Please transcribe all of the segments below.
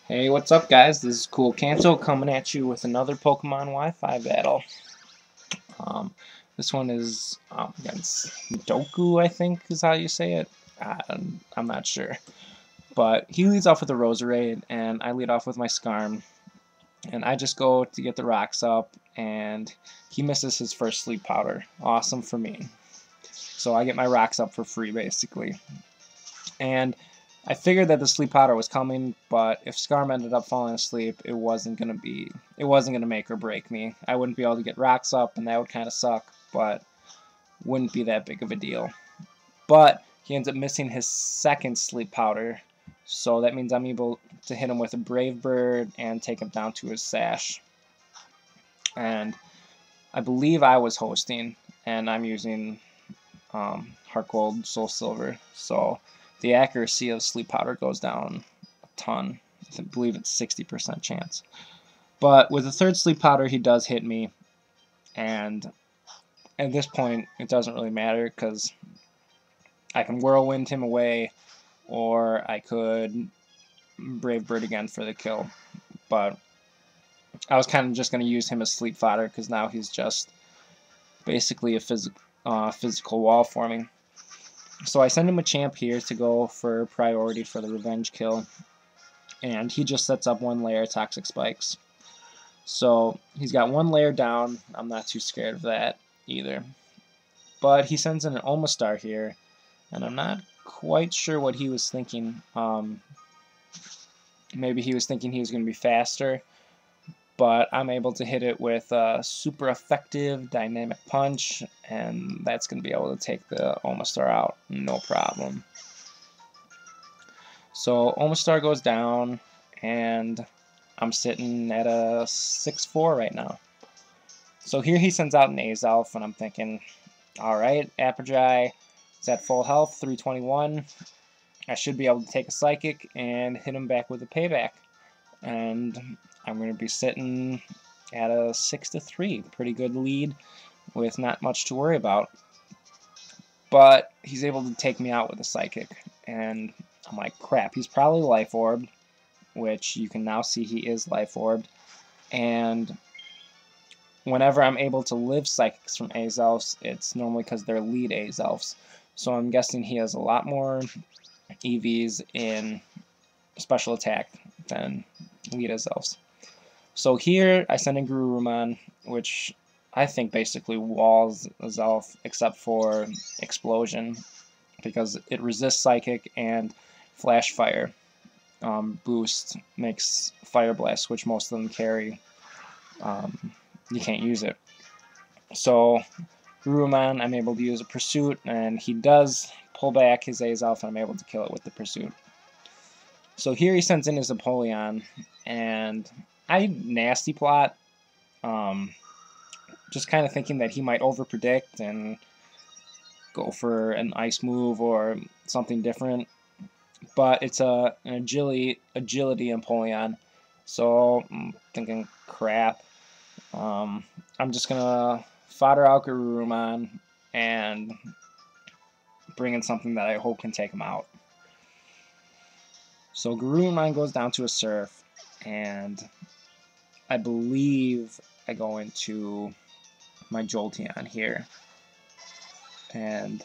Hey, what's up guys? This is KoolKanto coming at you with another Pokemon Wi-Fi battle. Um, this one is against Mitoku, I think is how you say it. I'm not sure. But he leads off with a Roserade, and I lead off with my Scarm. And I just go to get the rocks up, and he misses his first Sleep Powder. Awesome for me. So I get my rocks up for free, basically. And I figured that the sleep powder was coming, but if Scarm ended up falling asleep, it wasn't gonna make or break me. I wouldn't be able to get rocks up, and that would kind of suck, but wouldn't be that big of a deal. But he ends up missing his second sleep powder, so that means I'm able to hit him with a Brave Bird and take him down to his sash. And I believe I was hosting, and I'm using Heart Gold, Soul Silver, so the accuracy of Sleep Powder goes down a ton. I believe it's 60% chance. But with the third Sleep Powder, he does hit me, and at this point, it doesn't really matter because I can Whirlwind him away, or I could Brave Bird again for the kill. But I was kind of just going to use him as Sleep Fodder because now he's just basically a physical wall for me. So I send him a champ here to go for priority for the revenge kill, and he just sets up one layer of Toxic Spikes. So he's got one layer down. I'm not too scared of that either. But he sends in an Omastar here, and I'm not quite sure what he was thinking. Maybe he was thinking he was going to be faster, but I'm able to hit it with a super effective Dynamic Punch, and that's going to be able to take the Omastar out, no problem. So Omastar goes down, and I'm sitting at a 6-4 right now. So here he sends out an Azelf, and I'm thinking, alright, Apogee is at full health, 321. I should be able to take a Psychic and hit him back with a Payback. And I'm going to be sitting at a 6-3. Pretty good lead with not much to worry about. But he's able to take me out with a Psychic. And I'm like, crap, he's probably Life Orbed, which you can now see he is Life Orbed. And whenever I'm able to live Psychics from Azelfs, it's normally because they're lead Azelfs. So I'm guessing he has a lot more EVs in special attack than lead Azelfs. So here I send in Garurumon, which I think basically walls Azelf except for Explosion, because it resists Psychic and Flash Fire boost makes Fire Blast, which most of them carry. You can't use it. So Garurumon, I'm able to use a Pursuit, and he does pull back his Azelf, and I'm able to kill it with the Pursuit. So here he sends in his Apollyon, and I nasty plot, just kind of thinking that he might overpredict and go for an ice move or something different. But it's an agility Apollyon, so I'm thinking, crap. I'm just gonna fodder out Garurumon and bring in something that I hope can take him out. So Garurumon goes down to a Surf, and I believe I go into my Jolteon here. And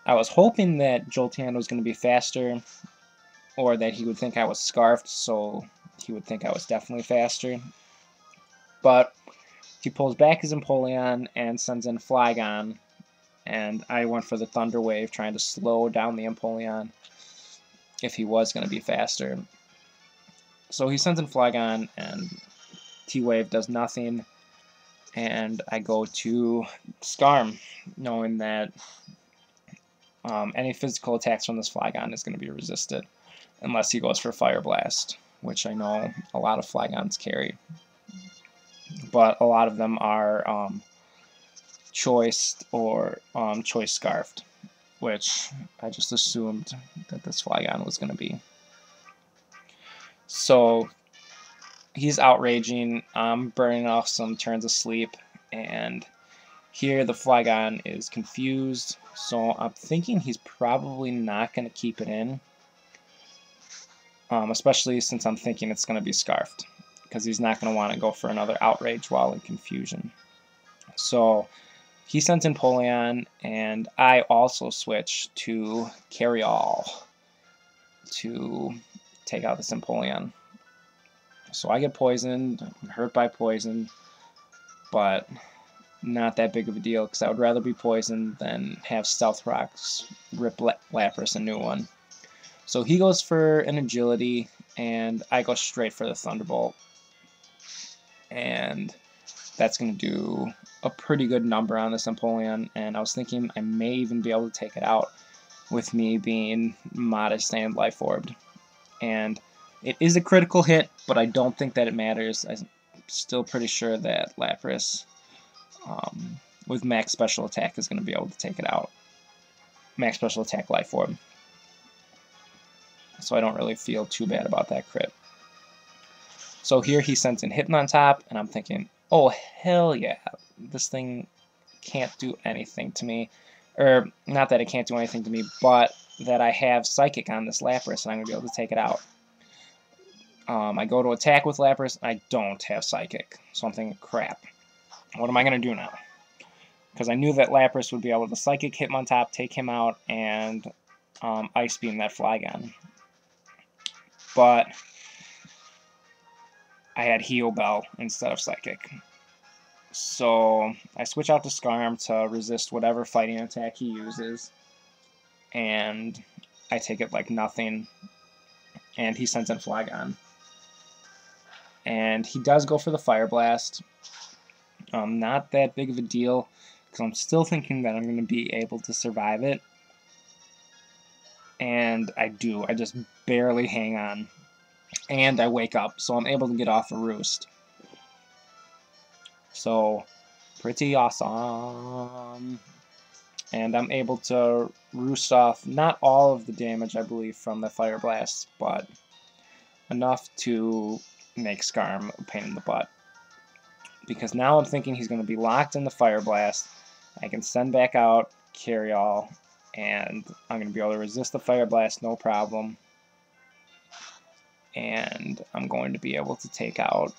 I was hoping that Jolteon was going to be faster, or that he would think I was Scarfed, so he would think I was definitely faster. But he pulls back his Empoleon and sends in Flygon, and I went for the Thunder Wave, trying to slow down the Empoleon if he was going to be faster. So he sends in Flygon, and T-Wave does nothing, and I go to Scarm, knowing that any physical attacks from this Flygon is going to be resisted, unless he goes for Fire Blast, which I know a lot of Flygons carry. But a lot of them are choiced or choice Scarfed, which I just assumed that this Flygon was going to be. So he's outraging, burning off some turns of sleep, and here the Flygon is confused, so I'm thinking he's probably not going to keep it in. especially since I'm thinking it's going to be Scarfed, because he's not going to want to go for another Outrage while in Confusion. So he sends in Polion, and I also switch to Carry All to take out this Empoleon. So I get poisoned, I'm hurt by poison, but not that big of a deal because I would rather be poisoned than have Stealth Rocks rip Lapras a new one. So he goes for an Agility, and I go straight for the Thunderbolt. And that's going to do a pretty good number on this Empoleon, and I was thinking I may even be able to take it out with me being Modest and Life Orbed. And it is a critical hit, but I don't think that it matters. I'm still pretty sure that Lapras, with Max Special Attack, is going to be able to take it out. Max Special Attack Life Orb. So I don't really feel too bad about that crit. So here he sends in Hitmontop, and I'm thinking, oh, hell yeah, this thing can't do anything to me. Or, not that it can't do anything to me, but that I have Psychic on this Lapras, and I'm going to be able to take it out. I go to attack with Lapras, and I don't have Psychic. So I'm thinking, crap, what am I going to do now? Because I knew that Lapras would be able to Psychic Hitmontop, take him out, and Ice Beam that Flygon. But I had Heal Bell instead of Psychic. So I switch out to Skarm to resist whatever fighting attack he uses, and I take it like nothing, and he sends in Flygon. And he does go for the Fire Blast. Not that big of a deal, because I'm still thinking that I'm going to be able to survive it. And I do. I just barely hang on. And I wake up, so I'm able to get off a roost. So, pretty awesome. And I'm able to roost off not all of the damage, I believe, from the Fire Blast, but enough to make Skarm a pain in the butt. Because now I'm thinking he's going to be locked in the Fire Blast. I can send back out Carry All, and I'm going to be able to resist the Fire Blast no problem. And I'm going to be able to take out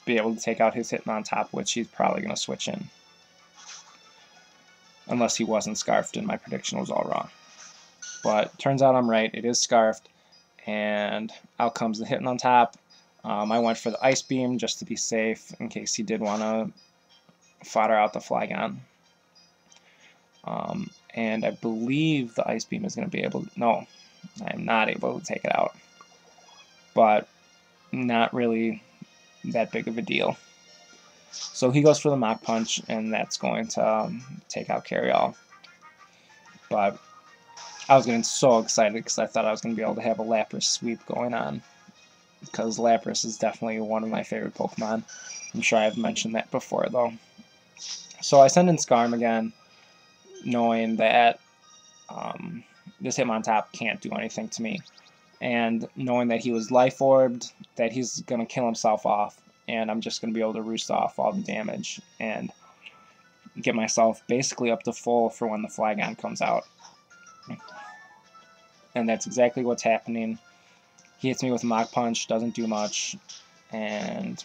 his Hitmontop, which he's probably going to switch in. Unless he wasn't Scarfed and my prediction was all wrong. But turns out I'm right, it is Scarfed, and out comes the Hitmontop. I went for the Ice Beam just to be safe in case he did want to fodder out the Flygon. And I believe the Ice Beam is going to be able to... No, I'm not able to take it out. But not really that big of a deal. So he goes for the Mach Punch, and that's going to take out Carry All. But I was getting so excited because I thought I was going to be able to have a Lapras sweep going on. Because Lapras is definitely one of my favorite Pokemon. I'm sure I've mentioned that before, though. So I send in Skarm again, knowing that this Hitmontop can't do anything to me. And knowing that he was Life Orbed, that he's going to kill himself off, and I'm just going to be able to roost off all the damage and get myself basically up to full for when the Flygon comes out. And that's exactly what's happening. He hits me with a Mach Punch, doesn't do much, and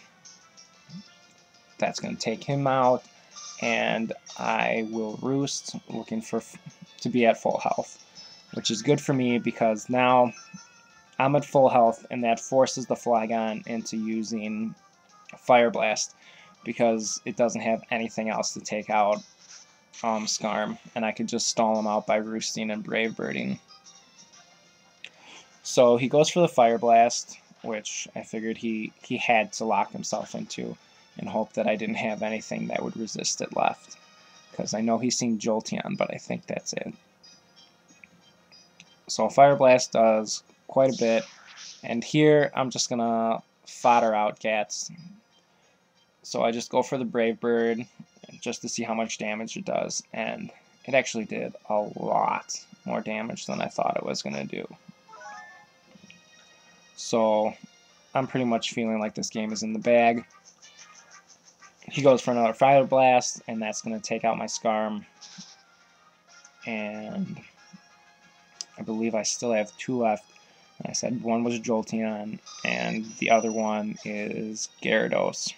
that's going to take him out, and I will roost, looking to be at full health, which is good for me because now I'm at full health, and that forces the Flygon into using Fire Blast because it doesn't have anything else to take out Skarm, and I could just stall him out by roosting and Brave Birding. So he goes for the Fire Blast, which I figured he had to lock himself into and hope that I didn't have anything that would resist it left. Because I know he's seen Jolteon, but I think that's it. So Fire Blast does quite a bit, and here I'm just going to fodder out Gats. So I just go for the Brave Bird just to see how much damage it does, and it actually did a lot more damage than I thought it was going to do. So I'm pretty much feeling like this game is in the bag. He goes for another Fire Blast, and that's going to take out my Skarm. And I believe I still have 2 left. I said one was Jolteon, and the other one is Gyarados.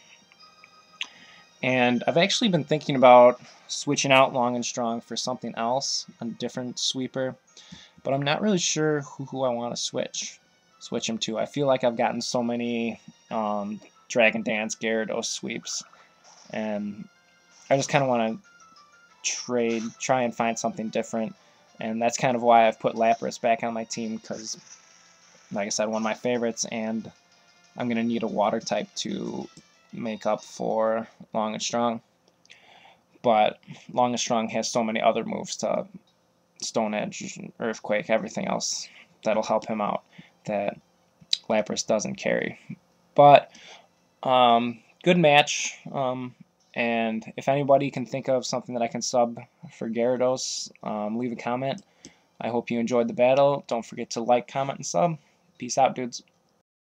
And I've actually been thinking about switching out Long and Strong for something else, a different sweeper, but I'm not really sure who I want to switch him to. I feel like I've gotten so many Dragon Dance Gyarados sweeps, and I just kind of want to try and find something different, and that's kind of why I've put Lapras back on my team, because, like I said, one of my favorites, and I'm going to need a water type to make up for Long and Strong. But Long and Strong has so many other moves to Stone Edge, Earthquake, everything else that'll help him out that Lapras doesn't carry. But good match. And if anybody can think of something that I can sub for Gyarados, leave a comment. I hope you enjoyed the battle. Don't forget to like, comment, and sub. Peace out, dudes.